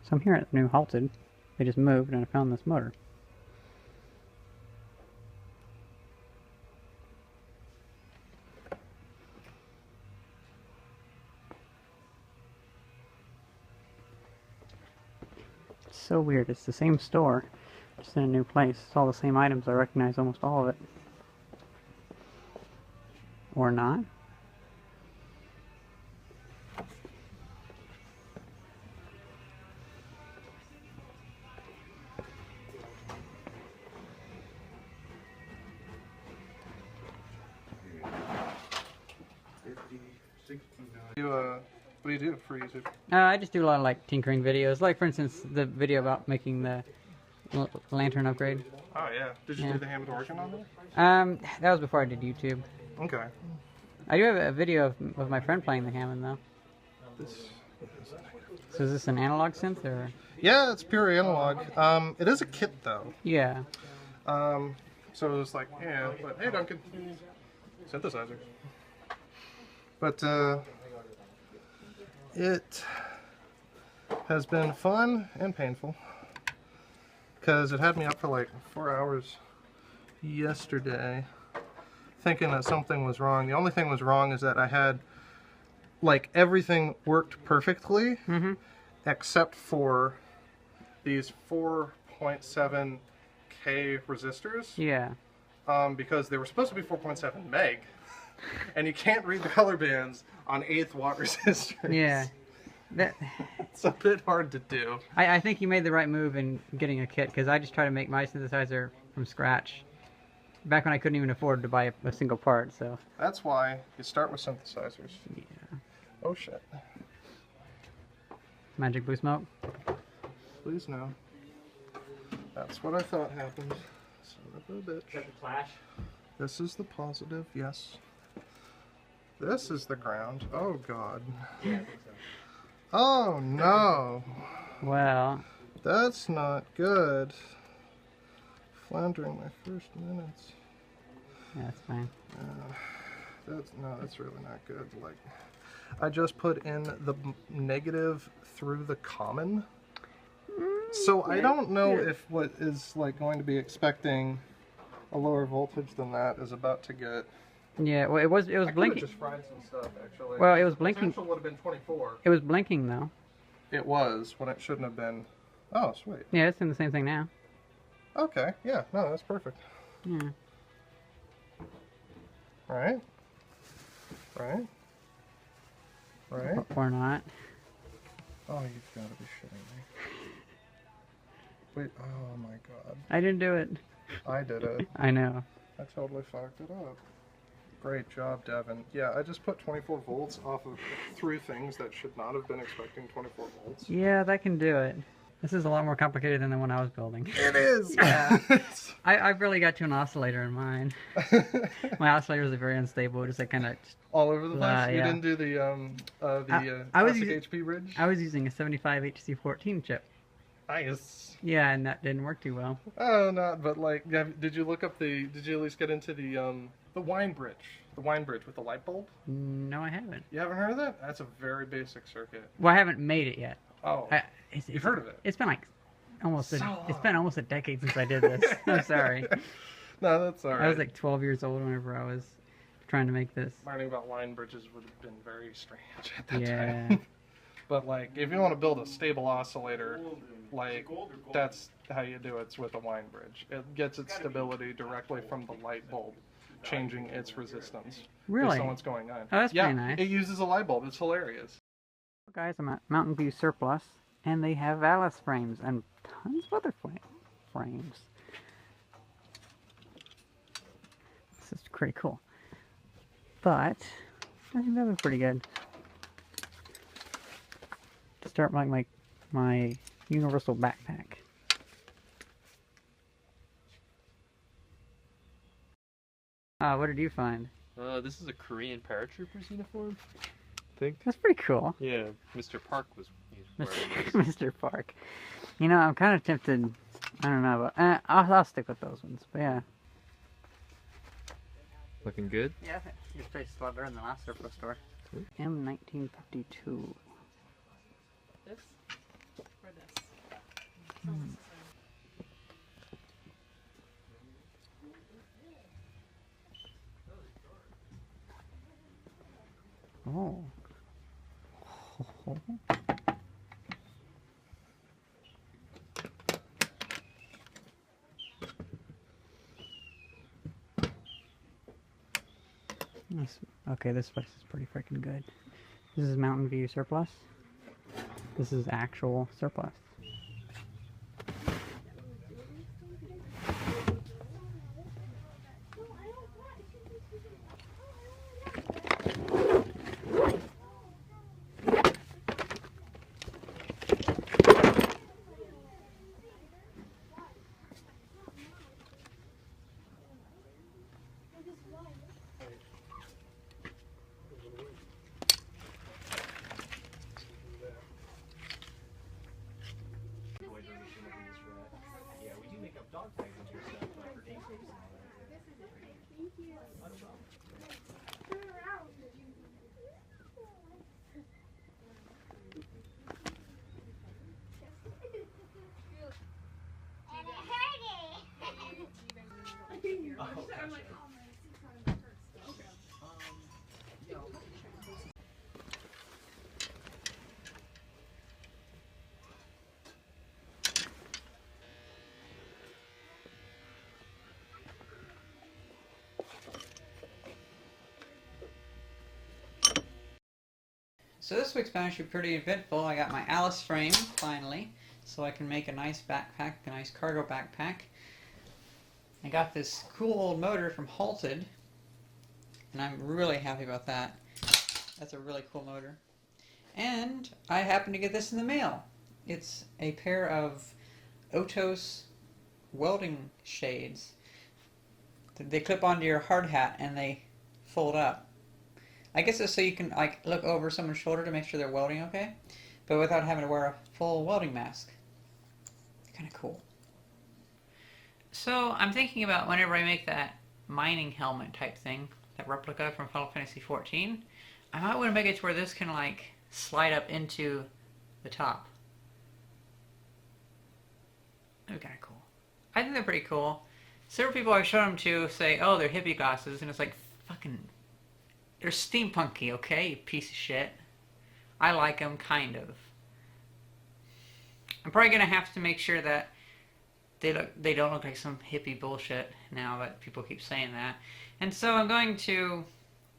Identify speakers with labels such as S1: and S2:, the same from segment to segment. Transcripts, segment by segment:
S1: So I'm here at New Halted. They just moved and I found this motor. It's so weird. It's the same store, just in a new place. It's all the same items. I recognize almost all of it. Or not.
S2: What do you do for YouTube?
S1: I just do a lot of like tinkering videos. Like for instance, the video about making the lantern upgrade.
S2: Oh yeah. Did you do the Hammond organ on there?
S1: That was before I did YouTube.
S2: Okay.
S1: I do have a video of my friend playing the Hammond though. So is this an analog synth or?
S2: Yeah, it's pure analog. It is a kit though.
S1: Yeah.
S2: So it's like, yeah, but hey Duncan, synthesizer. But it has been fun and painful because it had me up for like 4 hours yesterday thinking that something was wrong. The only thing was wrong is that I had like everything worked perfectly except for these 4.7K resistors.
S1: Yeah.
S2: Because they were supposed to be 4.7 meg. And you can't read the color bands on 1/8 watt resistors.
S1: Yeah.
S2: It's a bit hard to do.
S1: I think you made the right move in getting a kit, because I just tried to make my synthesizer from scratch back when I couldn't even afford to buy a single part, so.
S2: That's why you start with synthesizers.
S1: Yeah.
S2: Oh shit.
S1: Magic blue smoke?
S2: Please no. That's what I thought happened. Son of a bitch.
S1: Is that the flash?
S2: This is the positive, yes. This is the ground. Oh god.
S1: Yeah, I think so.
S2: Oh no.
S1: Well.
S2: That's not good. Floundering my first minutes.
S1: Yeah, that's fine.
S2: That's really not good. Like, I just put in the negative through the common. So I don't know if what is like going to be expecting a lower voltage than that is about to get.
S1: Yeah, well, it was blinking.
S2: Just fried some stuff actually.
S1: Well, it was blinking.
S2: Potential would have been 24.
S1: It was blinking though.
S2: It was when it shouldn't have been. Oh, sweet.
S1: Yeah, it's in the same thing now.
S2: Okay. Yeah. No, that's perfect.
S1: Yeah.
S2: Right. Right. Right.
S1: Or not.
S2: Oh, you've got to be shitting me. Wait. Oh my god.
S1: I didn't do it.
S2: I did it.
S1: I know.
S2: I totally fucked it up. Great job, Devin. Yeah, I just put 24 volts off of through things that should not have been expecting 24 volts.
S1: Yeah, that can do it. This is a lot more complicated than the one I was building.
S2: It is!
S1: Yeah. I barely got to an oscillator in mine. My oscillator is very unstable, just like kind of...
S2: All over the place? You
S1: yeah.
S2: didn't do the classic HP bridge?
S1: I was using a 75 HC14 chip.
S2: Nice.
S1: Yeah, and that didn't work too well.
S2: Oh, not, but like, did you look up did you at least get into the wine bridge? The wine bridge with the light bulb?
S1: No, I haven't.
S2: You haven't heard of that? That's a very basic circuit.
S1: Well, I haven't made it yet.
S2: Oh. You've heard of it?
S1: It's been like it's been almost a decade since I did this. I'm sorry.
S2: No, that's alright.
S1: I was like 12 years old whenever I was trying to make this.
S2: Learning about wine bridges would have been very strange at that
S1: Yeah.
S2: time. But like, if you want to build a stable oscillator, like, that's how you do it. It's with a wine bridge. It gets its stability directly from the light bulb, changing its resistance.
S1: Really?
S2: Based on what's going on.
S1: Oh, that's pretty nice.
S2: It uses a light bulb. It's hilarious.
S1: Guys, I'm at Mountain View Surplus, and they have A.L.I.C.E frames and tons of other frames. This is pretty cool. But I think that was pretty good. To start my universal backpack. What did you find?
S3: This is a Korean paratrooper's uniform. I think.
S1: That's pretty cool.
S3: Yeah, Mr. Park was wearing this.
S1: Mr. Park. You know, I'm kind of tempted. I don't know, but I'll stick with those ones. But yeah.
S3: Looking good?
S1: Yeah, this place is a lot better than the last surplus store. M1952.
S4: This? Or this?
S1: Oh. Okay, this place is pretty freaking good. This is Mountain View surplus. This is actual surplus. So this week's been actually pretty eventful. I got my A.L.I.C.E frame, finally, so I can make a nice backpack, a nice cargo backpack. I got this cool old motor from Halted, and I'm really happy about that. That's a really cool motor. And I happened to get this in the mail. It's a pair of Otos welding shades. They clip onto your hard hat and they fold up. I guess it's so you can like look over someone's shoulder to make sure they're welding okay, but without having to wear a full welding mask. Kind of cool. So I'm thinking about whenever I make that mining helmet type thing, that replica from Final Fantasy XIV, I might want to make it to where this can like slide up into the top. That'd be kind of cool. I think they're pretty cool. Several people I've shown them to say, oh, they're hippie glasses, and it's like, fucking, they're steampunky, okay, you piece of shit. I like them, kind of. I'm probably gonna have to make sure that they don't look like some hippie bullshit now that people keep saying that. And so I'm going to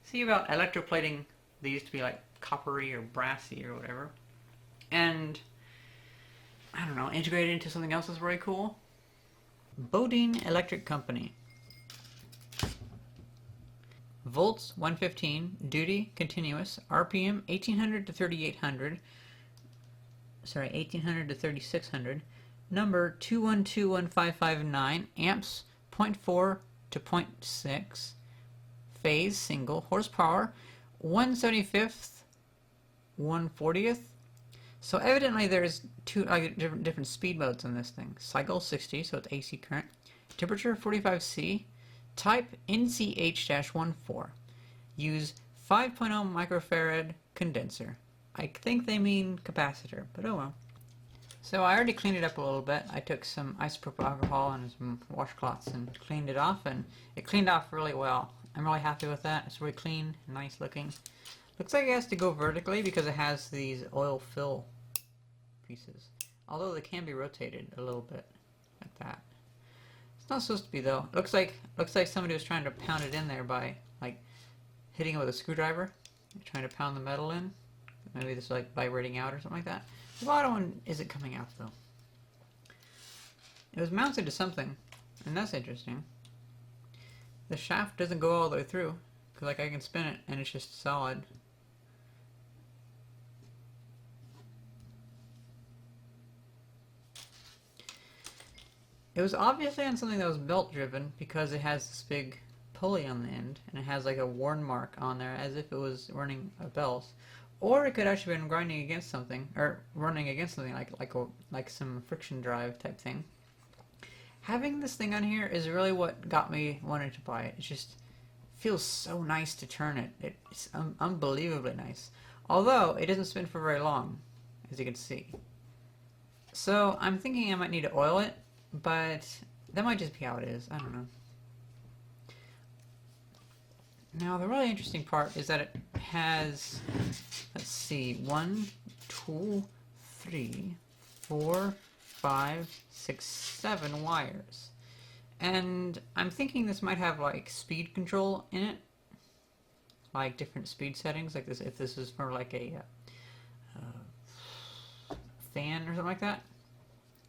S1: see about electroplating these to be like coppery or brassy or whatever. And I don't know, integrate it into something else that's really cool. Bodine Electric Company. Volts 115, duty continuous, RPM 1800 to 3800. Sorry, 1800 to 3600. Number 2121559, amps 0.4 to 0.6. Phase single, horsepower 1/75th, 1/40th. So evidently there's two different speed modes on this thing. Cycle 60, so it's AC current. Temperature 45C. Type NCH-14. Use 5.0 microfarad condenser. I think they mean capacitor, but oh well. So I already cleaned it up a little bit. I took some isopropyl alcohol and some washcloths and cleaned it off, and it cleaned off really well. I'm really happy with that. It's really clean, nice looking. Looks like it has to go vertically because it has these oil fill pieces. Although they can be rotated a little bit, like that. It's not supposed to be though. Looks like somebody was trying to pound it in there by like hitting it with a screwdriver, trying to pound the metal in. Maybe this is like vibrating out or something like that. The bottom one isn't coming out though. It was mounted to something, and that's interesting. The shaft doesn't go all the way through, because like I can spin it and it's just solid. It was obviously on something that was belt driven because it has this big pulley on the end and it has like a worn mark on there as if it was running a belt. Or it could actually have been grinding against something, or running against something like some friction drive type thing. Having this thing on here is really what got me wanting to buy it. It just feels so nice to turn it. It's unbelievably nice. Although it doesn't spin for very long, as you can see. So I'm thinking I might need to oil it, but that might just be how it is. I don't know. Now the really interesting part is that it has, let's see, 1, 2, 3, 4, 5, 6, 7 wires. And I'm thinking this might have like speed control in it, like different speed settings, like this, if this is for like a fan or something like that,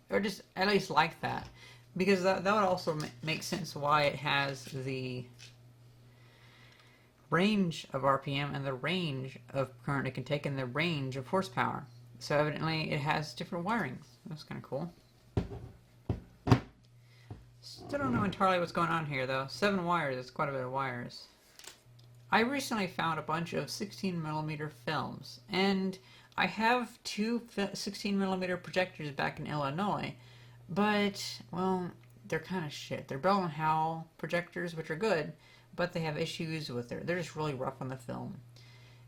S1: or just at least like that, because that would also make sense why it has the range of RPM and the range of current it can take and the range of horsepower. So evidently it has different wirings. That's kind of cool. Still don't know entirely what's going on here though. 7 wires, that's quite a bit of wires. I recently found a bunch of 16mm films, and I have 2 16mm projectors back in Illinois, but, well, they're kind of shit. They're Bell & Howell projectors, which are good, but they have issues with they're just really rough on the film.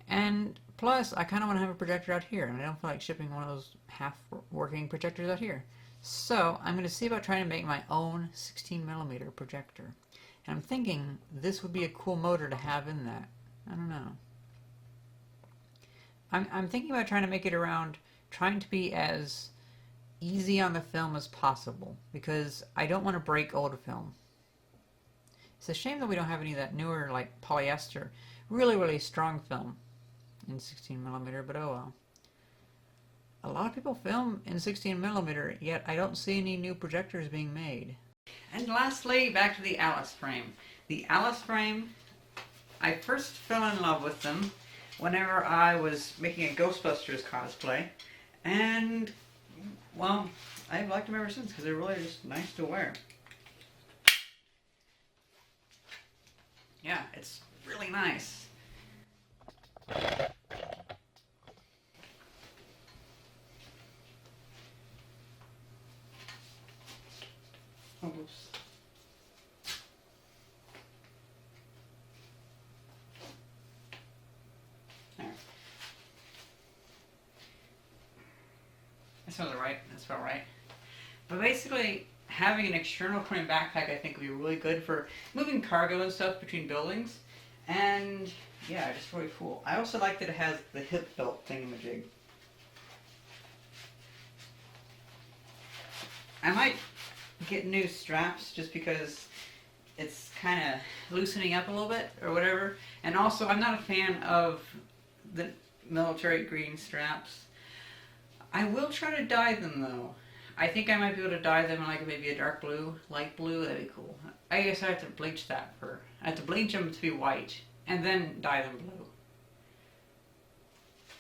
S1: And plus, I kind of want to have a projector out here, and I don't feel like shipping one of those half-working projectors out here. So, I'm going to see about trying to make my own 16mm projector. And I'm thinking this would be a cool motor to have in that. I don't know. I'm thinking about trying to make it around, trying to be as easy on the film as possible, because I don't want to break old film. It's a shame that we don't have any of that newer, like, polyester, really, really strong film in 16mm, but oh well. A lot of people film in 16mm, yet I don't see any new projectors being made. And lastly, back to the A.L.I.C.E frame. The A.L.I.C.E frame, I first fell in love with them whenever I was making a Ghostbusters cosplay, and, well, I've liked them ever since because they're really just nice to wear. Yeah, it's really nice. Oops. There. That sounds right. That's about right. But basically, having an external frame backpack I think would be really good for moving cargo and stuff between buildings. And yeah, just really cool. I also like that it has the hip belt thingamajig. I might get new straps just because it's kind of loosening up a little bit or whatever. And also, I'm not a fan of the military green straps. I will try to dye them though. I think I might be able to dye them like maybe a dark blue, light blue. That'd be cool. I guess I have to bleach that for. I have to bleach them to be white and then dye them blue.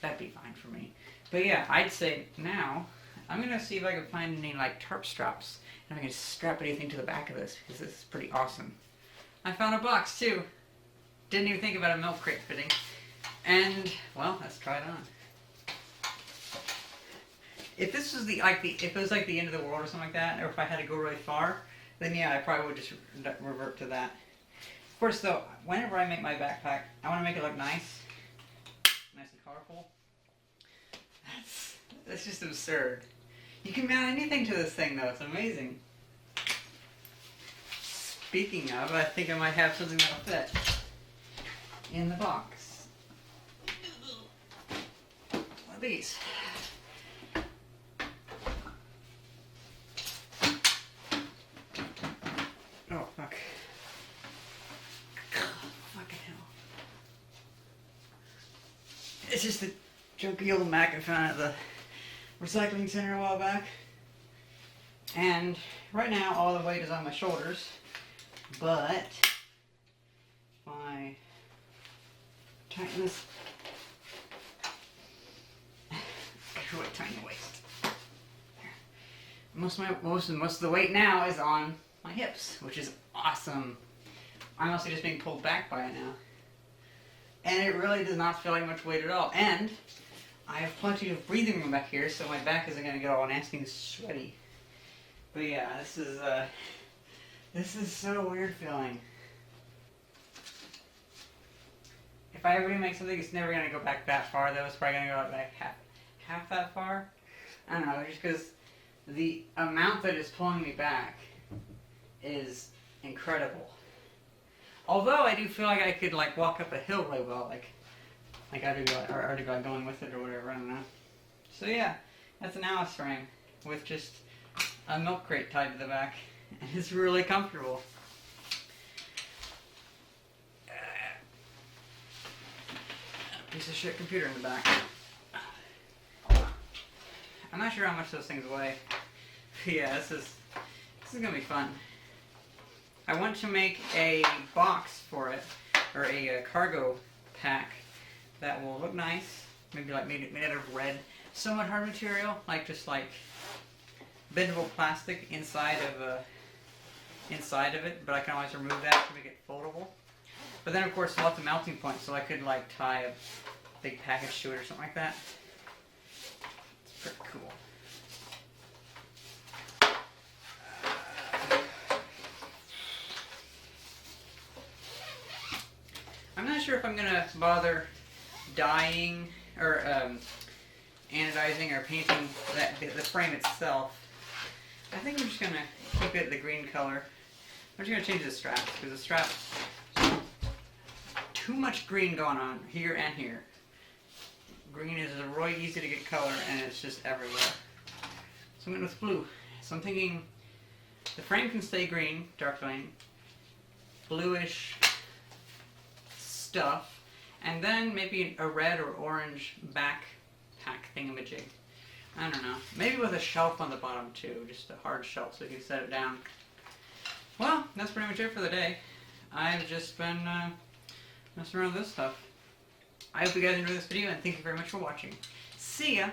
S1: That'd be fine for me. But yeah, I'd say now I'm gonna see if I can find any like tarp straps and I can strap anything to the back of this because this is pretty awesome. I found a box too. Didn't even think about a milk crate fitting. And well, let's try it on. If this was if it was like the end of the world or something like that, or if I had to go really far, then yeah, I probably would just revert to that. Of course, though, whenever I make my backpack, I want to make it look nice and colorful. That's just absurd. You can mount anything to this thing, though. It's amazing. Speaking of, I think I might have something that'll fit in the box. One of these. Oh, fuck. Fucking hell. It's just a junky old Mac I found at the recycling center a while back. And right now all the weight is on my shoulders, but if I tighten this, really tiny waist. Most of the weight now is on my hips, which is awesome. I'm also just being pulled back by it now. And it really does not feel like much weight at all. And I have plenty of breathing room back here, so my back isn't going to get all nasty and sweaty. But yeah, this is so weird feeling. If I ever do make something, it's never going to go back that far, though. It's probably going to go back half that far. I don't know, just because the amount that is pulling me back is incredible. Although I do feel like I could like walk up a hill really well, like I already got going with it or whatever. I don't know. So yeah, that's an A.L.I.C.E frame with just a milk crate tied to the back, and it's really comfortable. Piece of shit computer in the back. I'm not sure how much those things weigh. Yeah, this is gonna be fun. I want to make a box for it, or a cargo pack that will look nice. Maybe like made out of red, somewhat hard material, like just like bendable plastic inside of it. But I can always remove that to make it foldable. But then of course lots of mounting points, so I could like tie a big package to it or something like that. It's pretty cool. I'm not sure if I'm gonna bother dyeing or anodizing or painting the frame itself. I think I'm just gonna keep it the green color. I'm just gonna change the straps because the straps too much green going on here and here. Green is really easy to get color and it's just everywhere. So I'm going with blue. So I'm thinking the frame can stay green, dark green, bluish stuff, and then maybe a red or orange backpack thingamajig. I don't know. Maybe with a shelf on the bottom too, just a hard shelf so you can set it down. Well, that's pretty much it for the day. I've just been messing around with this stuff. I hope you guys enjoyed this video and thank you very much for watching. See ya!